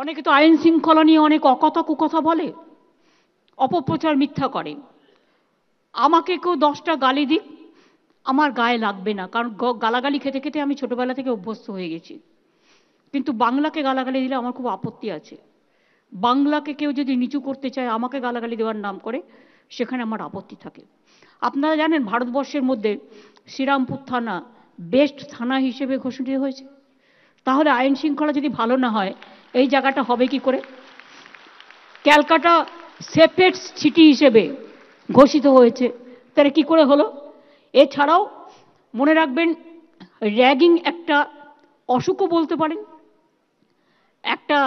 অনেকে তো আইন শৃঙ্খলা নিয়ে অনেক অকথা কুকথা বলে, অপপ্রচার মিথ্যা করে। আমাকে কেউ 10টা গালি দিক, আমার গায়ে লাগবে না, কারণ গালাগালি খেতে খেতে আমি ছোটবেলা থেকে অভ্যস্ত হয়ে গেছি। কিন্তু বাংলাকে গালাগালি দিলে আমার খুব আপত্তি আছে। বাংলাকে কেউ যদি নিচু করতে চায় আমাকে গালাগালি দেওয়ার নাম করে, সেখানে আমার আপত্তি থাকে। আপনারা জানেন ভারতবর্ষের মধ্যে শ্রীরামপুর থানা বেস্ট থানা হিসেবে ঘোষিত হয়েছে। তাহলে আইন শৃঙ্খলা যদি ভালো না হয় এই জায়গাটা হবে কি করে? ক্যালকাটা সেফেস্ট সিটি হিসেবে ঘোষিত হয়েছে, তাহলে কি করে হলো? এছাড়াও মনে রাখবেন, র্যাগিং একটা অসুখও বলতে পারেন। একটা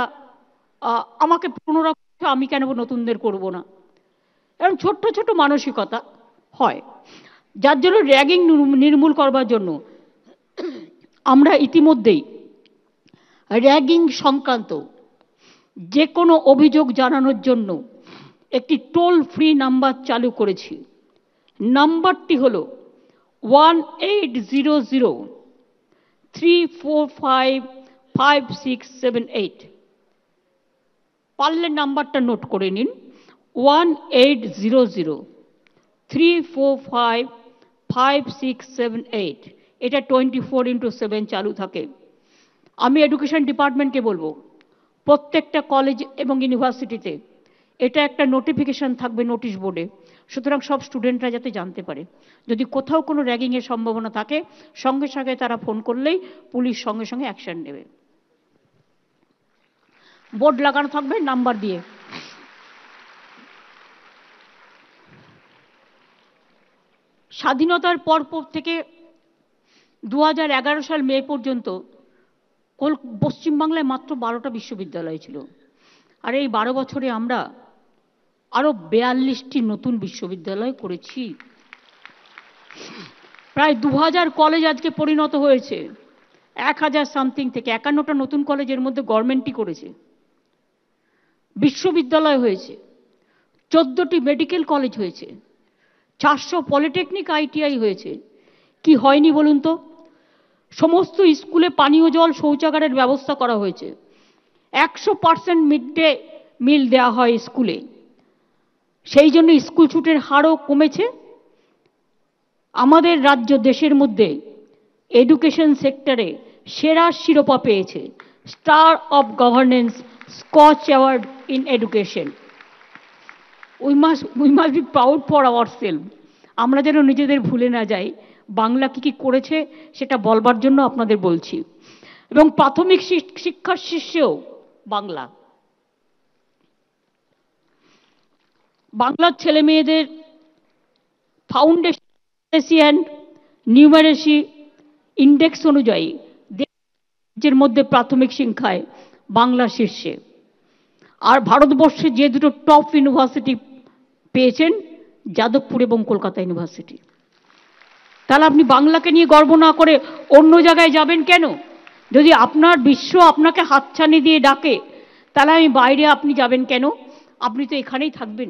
আমাকে 15রা আমি কেন নতুনদের করব না, এরকম ছোট্ট ছোট মানসিকতা হয়, যার জন্য র্যাগিং নির্মূল করবার জন্য আমরা ইতিমধ্যেই র্যাগিং সংক্রান্ত যে কোনো অভিযোগ জানানোর জন্য একটি টোল ফ্রি নাম্বার চালু করেছি। নাম্বারটি হলো 1800-345-5678। পারলে নাম্বারটা নোট করে নিন, 1800-345-5678। এটা 24x7 চালু থাকে। আমি এডুকেশন ডিপার্টমেন্টকে বলবো, প্রত্যেকটা কলেজ এবং ইউনিভার্সিটিতে এটা একটা নোটিফিকেশন থাকবে নোটিশ বোর্ডে, সুতরাং সব স্টুডেন্টরা যাতে জানতে পারে। যদি কোথাও কোনো র্যাগিংয়ের সম্ভাবনা থাকে সঙ্গে সঙ্গে তারা ফোন করলেই পুলিশ সঙ্গে সঙ্গে অ্যাকশন নেবে। বোর্ড লাগানো থাকবে নাম্বার দিয়ে। স্বাধীনতার পর থেকে 2011 সাল মে পর্যন্ত পশ্চিমবাংলায় মাত্র 12টা বিশ্ববিদ্যালয় ছিল, আর এই 12 বছরে আমরা আরো 42টি নতুন বিশ্ববিদ্যালয় করেছি। প্রায় 2000 কলেজ আজকে পরিণত হয়েছে। 1000 সামথিং থেকে 51টা নতুন কলেজের মধ্যে গভর্নমেন্টই করেছে। বিশ্ববিদ্যালয় হয়েছে, 14টি মেডিকেল কলেজ হয়েছে, 400 পলিটেকনিক আইটিআই হয়েছে। কি হয়নি বলুন তো? সমস্ত স্কুলে পানীয় জল শৌচাগারের ব্যবস্থা করা হয়েছে। 100% মিড ডে মিল দেওয়া হয় স্কুলে, সেই জন্য স্কুল ছুটের হারও কমেছে। আমাদের রাজ্য দেশের মধ্যে এডুকেশন সেক্টরে সেরা শিরোপা পেয়েছে, star of governance Scotch award in education. We must be proud for ourself. আমরা যেন নিজেদের ভুলে না যাই, বাংলা কি কি করেছে সেটা বলবার জন্য আপনাদের বলছি। এবং প্রাথমিক শিক্ষার শীর্ষেও বাংলা। বাংলার ছেলে মেয়েদের ফাউন্ডেশন নিউমারেসি ইন্ডেক্স অনুযায়ী দেশের মধ্যে প্রাথমিক শিক্ষায় বাংলা শীর্ষে। আর ভারতবর্ষে যে দুটো টপ ইউনিভার্সিটি পেয়েছেন, যাদবপুর এবং কলকাতা ইউনিভার্সিটি। তাহলে আপনি বাংলাকে নিয়ে গর্ব না করে অন্য জায়গায় যাবেন কেন? যদি আপনার বিশ্ব আপনাকে হাতছানি দিয়ে ডাকে, তাহলে আমি বাইরে আপনি যাবেন কেন? আপনি তো এখানেই থাকবেন।